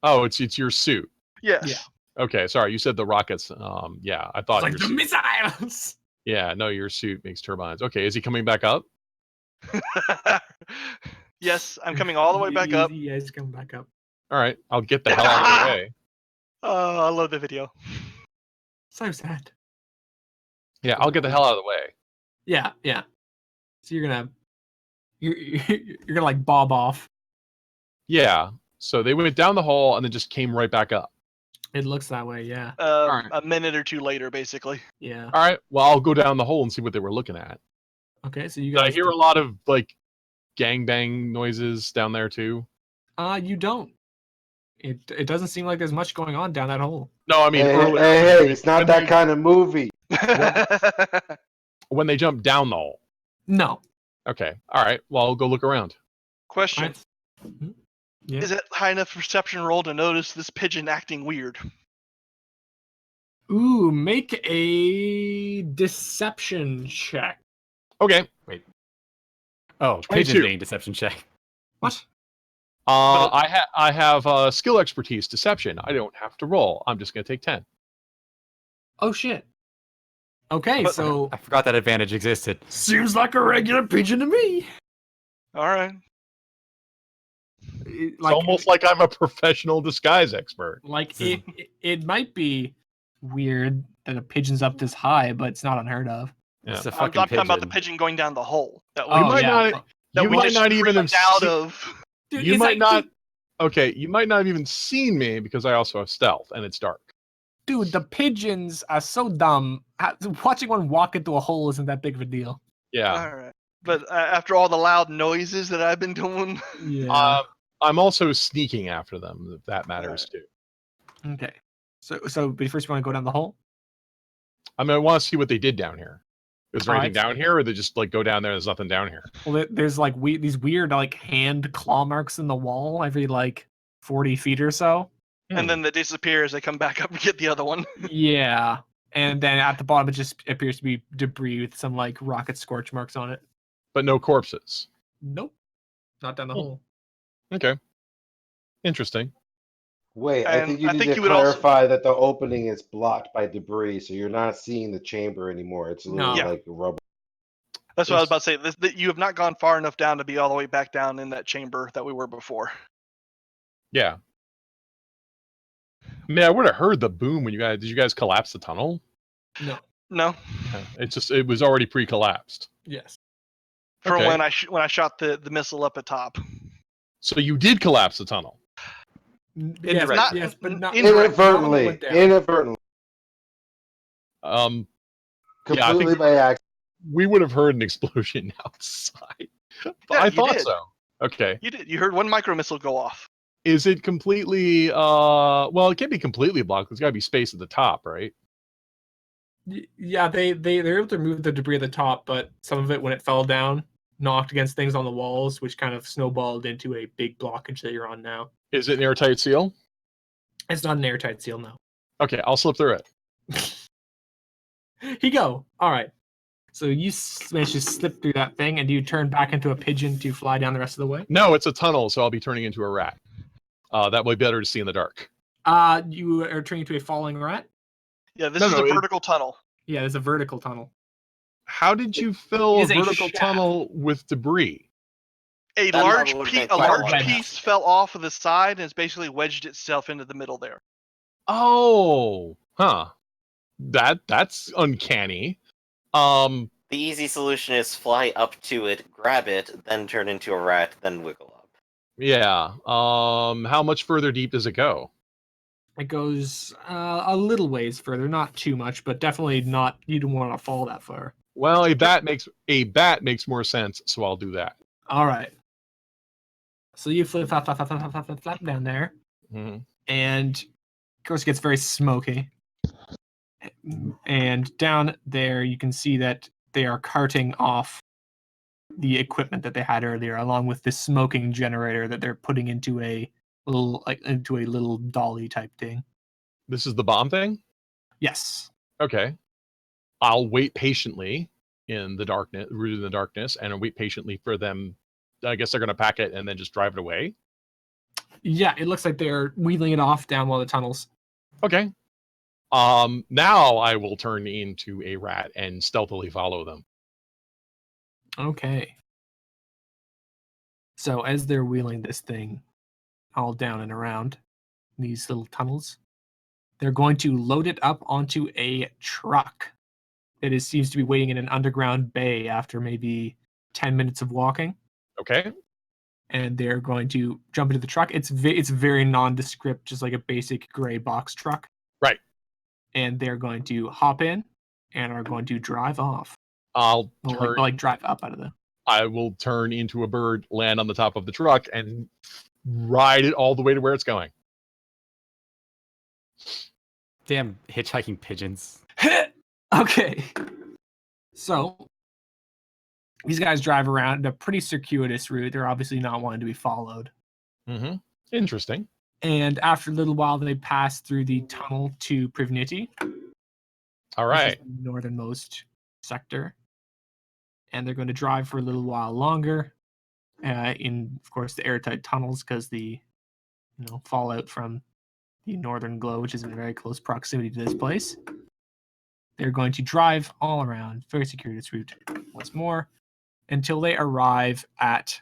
Oh, it's your suit. Yes. Yeah. Okay, sorry. You said the rockets. Yeah, I thought Like your the suit. missiles. Yeah, no, your suit makes turbines. Okay, is he coming back up? Yes, I'm coming all the way back up. Yeah, he's coming back up. All right, I'll get the hell out of the way. Oh, I love the video. So sad. Yeah, I'll get the hell out of the way. Yeah, yeah. So you're gonna like bob off. Yeah. So they went down the hole and then just came right back up. It looks that way, yeah. Alright. A minute or two later, basically. Yeah. All right. Well, I'll go down the hole and see what they were looking at. Okay, so you Did I guys hear a lot of like gangbang noises down there too? you don't. It doesn't seem like there's much going on down that hole. No, I mean Hey, earlier hey, it's not when that they- kind of movie. when they jumped down the hole. No. Okay. All right. Well, I'll go look around. Question. Alright. Mhm. Yeah. Is it high enough perception roll to notice this pigeon acting weird? Ooh, make a deception check. Okay. Oh, 22. pigeon being deception check. What? I have skill expertise deception. I don't have to roll. I'm just gonna take 10. Oh shit. Okay, But- so I forgot that advantage existed. seems like a regular pigeon to me. All right. It's almost like I'm a professional disguise expert. Like it might be weird that a pigeon's up this high, but it's not unheard of. It's a I'm fucking talking about the pigeon. pigeon going down the hole. That You we, might not. that You we might just not even have screamed out seen, of. Dude, you it's might like, not. Okay, you might not have even seen me because I also have stealth and it's dark. Dude, the pigeons are so dumb. Watching one walk into a hole isn't that big of a deal. Yeah. All right. But after all the loud noises that I've been doing, Yeah. I'm also sneaking after them, if that matters too. Okay. So but first you want to go down the hole? I mean, I want to see what they did down here. Is there anything Alright. down here, or they just like go down there? There's nothing down here. Well, there's like these weird like hand claw marks in the wall every like 40 feet or so. and then they disappear as they come back up and get the other one. Yeah. And then at the bottom it just appears to be debris with some like rocket scorch marks on it. But no corpses. Nope. Not down the Hmm. hole. Okay. Interesting. Wait, I And think you I need think to you would also- clarify that the opening is blocked by debris, so you're not seeing the chamber anymore. It's literally No. like rubble. That's what I was about to say. You have not gone far enough down to be all the way back down in that chamber that we were before. Yeah. I mean, I would have heard the boom when did you guys collapse the tunnel? No. No, It was already pre-collapsed. Yes. from Okay. when I shot the missile up at top. So you did collapse the tunnel. Yes, Not- yes, but not Inadvertently. went down. Inadvertently. Yeah, I think Completely by accident. we would have heard an explosion outside. Yeah, I you thought did. so. Okay. You did. You heard one micro missile go off. Is it completely well, it can't be completely blocked. There's gotta be space at the top, right? Yeah, they're able to remove the debris at the top, but some of it, when it fell down, knocked against things on the walls, which kind of snowballed into a big blockage that you're on now. Is it an airtight seal? It's not an airtight seal, no. Okay, I'll slip through it. Here you go. All right. So you managed to slip through that thing, and do you turn back into a pigeon to fly down the rest of the way? No, it's a tunnel, so I'll be turning into a rat. That way better to see in the dark. You are turning into a falling rat? Yeah, this No, is no, a vertical tunnel. Yeah, there's a vertical tunnel. How did you fill It a is a vertical shaft. tunnel with debris? A That large level would've piece, been a quite large large. piece fell off of the side and it's basically wedged itself into the middle there. Oh, huh. That's uncanny. The easy solution is fly up to it, grab it, then turn into a rat, then wiggle up. Yeah. How much further deep does it go? It goes a little ways further, not too much, but definitely not. You don't want to fall that far. Well, a bat makes more sense, so I'll do that. All right. So you flip down there, Mhm. and of course it gets very smoky. And down there, you can see that they are carting off the equipment that they had earlier, along with the smoking generator that they're putting into a little dolly type thing. This is the bomb thing? Yes. Okay. I'll wait patiently in the darkness, rooted in the darkness, and I'll wait patiently for them. I guess they're going to pack it and then just drive it away. Yeah, it looks like they're wheeling it off down one of the tunnels. Okay. Now I will turn into a rat and stealthily follow them. Okay. So as they're wheeling this thing all down and around these little tunnels, they're going to load it up onto a truck that seems to be waiting in an underground bay after maybe 10 minutes of walking. Okay. And they're going to jump into the truck. It's very nondescript, just like a basic gray box truck. Right. And they're going to hop in and are going to drive off. I'll Well, turn. like drive up out of the. I will turn into a bird, land on the top of the truck, and ride it all the way to where it's going. Damn hitchhiking pigeons. Okay. So these guys drive around a pretty circuitous route. They're obviously not wanting to be followed. Mm-hmm. Interesting. And after a little while, they pass through the tunnel to Privnity. All Which is right. the northernmost sector. And they're going to drive for a little while longer in, of course, the airtight tunnels because the fallout from the northern glow, which is in very close proximity to this place. They're going to drive all around, very circuitous route once more, until they arrive at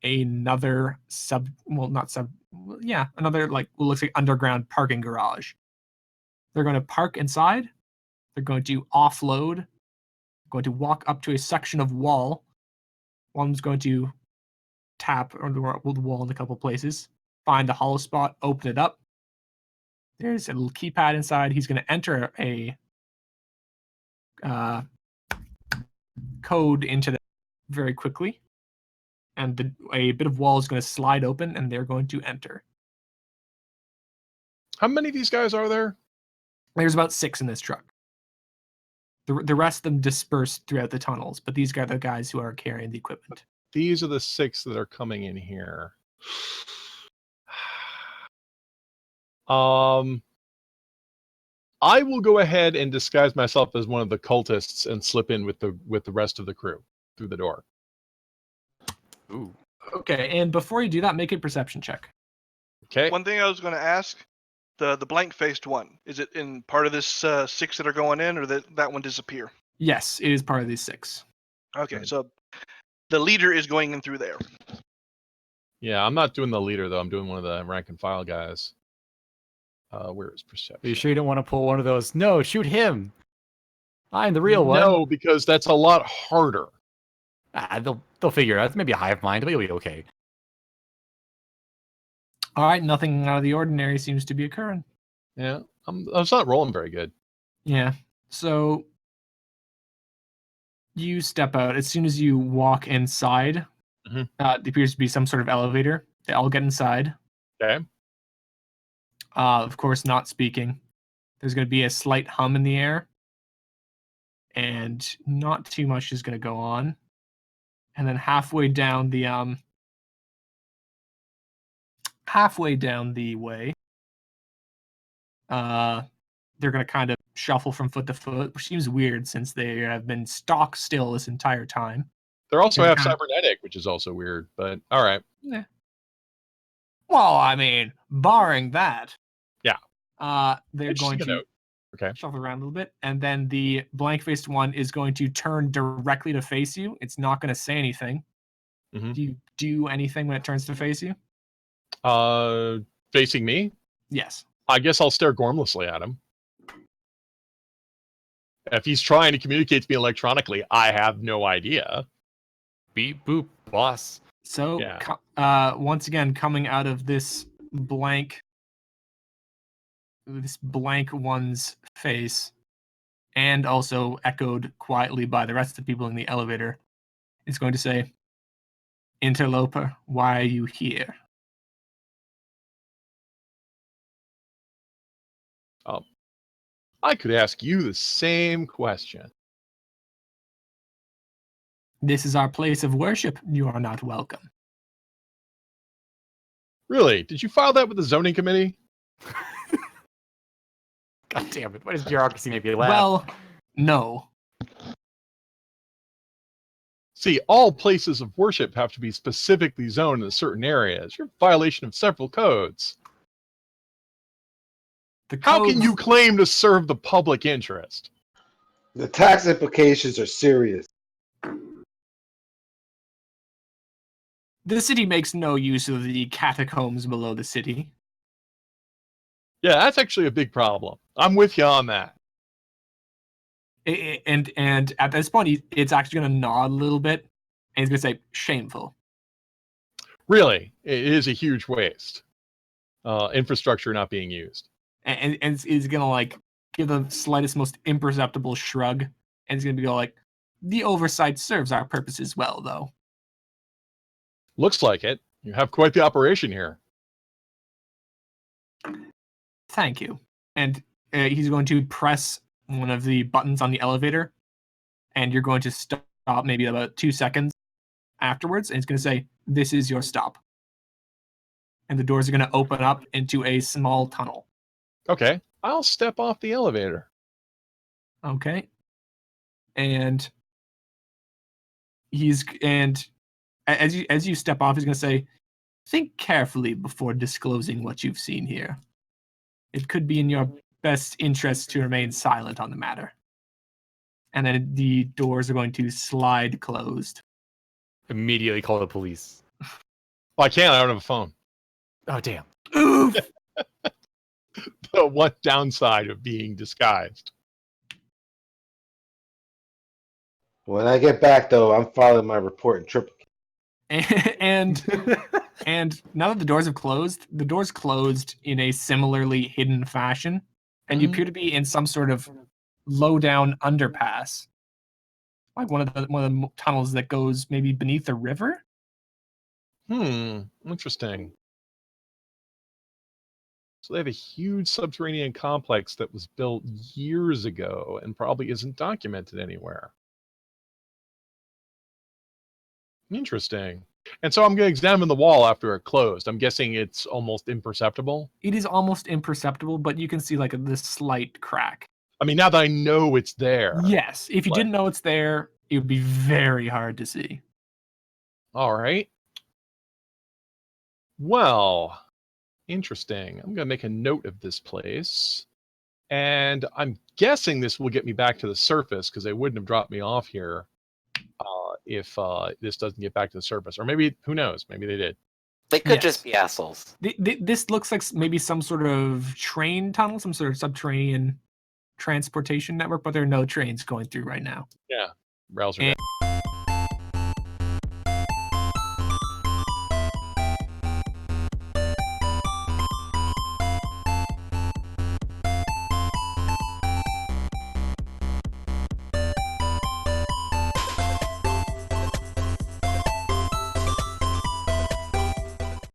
another another like what looks like underground parking garage. They're going to park inside. They're going to offload. Going to walk up to a section of wall. One's going to tap on the wall in a couple places, find the hollow spot, open it up. There's a little keypad inside. He's going to enter a code into that very quickly, and a bit of wall is going to slide open, and they're going to enter. How many of these guys are there? There's about 6 in this truck. The rest of them dispersed throughout the tunnels, but these guys are the guys who are carrying the equipment. These are the 6 that are coming in here. I will go ahead and disguise myself as one of the cultists and slip in with the rest of the crew through the door. Ooh. Okay, and before you do that, make a perception check. Okay. One thing I was going to ask, the blank-faced one, is it in part of this 6 that are going in, or that one disappear? Yes, it is part of these 6. Okay, so the leader is going in through there. Yeah, I'm not doing the leader though. I'm doing one of the rank and file guys. Where is perception? Are you sure you don't want to pull one of those? No, shoot him. I'm the real one. No, because that's a lot harder. They'll figure it out. It's maybe a hive mind, but you'll be okay. All right, nothing out of the ordinary seems to be occurring. Yeah, I'm not rolling very good. Yeah, so you step out. As soon as you walk inside, Mhm. There appears to be some sort of elevator. They all get inside. Okay. Of course, not speaking. There's going to be a slight hum in the air, and not too much is going to go on. And then halfway down the way, they're going to kind of shuffle from foot to foot, which seems weird since they have been stock still this entire time. They also Yeah, have kinda- cybernetic, which is also weird, but all right. Yeah. Well, I mean, barring that. Yeah. They're Interesting going to note. Okay. shuffle around a little bit, and then the blank-faced one is going to turn directly to face you. It's not going to say anything. Mhm. Do you do anything when it turns to face you? Facing me? Yes. I guess I'll stare gormlessly at him. If he's trying to communicate to me electronically, I have no idea. Beep boop, boss. So, Yeah. once again, coming out of this blank one's face, and also echoed quietly by the rest of the people in the elevator, is going to say, "Interloper, why are you here?" I could ask you the same question. This is our place of worship. You are not welcome. Really? Did you file that with the zoning committee? God damn it. Why does bureaucracy make me laugh? Well, no. See, all places of worship have to be specifically zoned in certain areas. You're in violation of several codes. The How can codes- you claim to serve the public interest? The tax implications are serious. The city makes no use of the catacombs below the city. Yeah, that's actually a big problem. I'm with you on that. And at this point, it's actually going to nod a little bit, and he's going to say, "Shameful." Really, it is a huge waste. Infrastructure not being used. And he's going to like give the slightest, most imperceptible shrug, and he's going to be like, "The oversight serves our purposes well, though." Looks like it. You have quite the operation here. Thank you. And he's going to press one of the buttons on the elevator, and you're going to stop maybe about 2 seconds afterwards, and it's going to say, "This is your stop." And the doors are going to open up into a small tunnel. Okay, I'll step off the elevator. Okay. And as you step off, he's going to say, "Think carefully before disclosing what you've seen here. It could be in your best interest to remain silent on the matter." And then the doors are going to slide closed. Immediately call the police. Well, I can't. I don't have a phone. Oh damn. Oof. The one downside of being disguised. When I get back, though, I'm filing my report in triplicate. And now that the doors closed in a similarly hidden fashion, and you appear to be in some sort of low down underpass, like one of the tunnels that goes maybe beneath a river. Interesting. So they have a huge subterranean complex that was built years ago and probably isn't documented anywhere. Interesting. And so I'm going to examine the wall after it closed. I'm guessing it's almost imperceptible. It is almost imperceptible, but you can see like this slight crack. I mean, now that I know it's there. Yes, if you didn't know it's there, it would be very hard to see. All right. Well, interesting. I'm going to make a note of this place. And I'm guessing this will get me back to the surface because they wouldn't have dropped me off here if this doesn't get back to the surface. Or maybe, who knows? Maybe they did. They could just be assholes. This looks like maybe some sort of train tunnel, some sort of subterranean transportation network, but there are no trains going through right now. Yeah. Rails are down.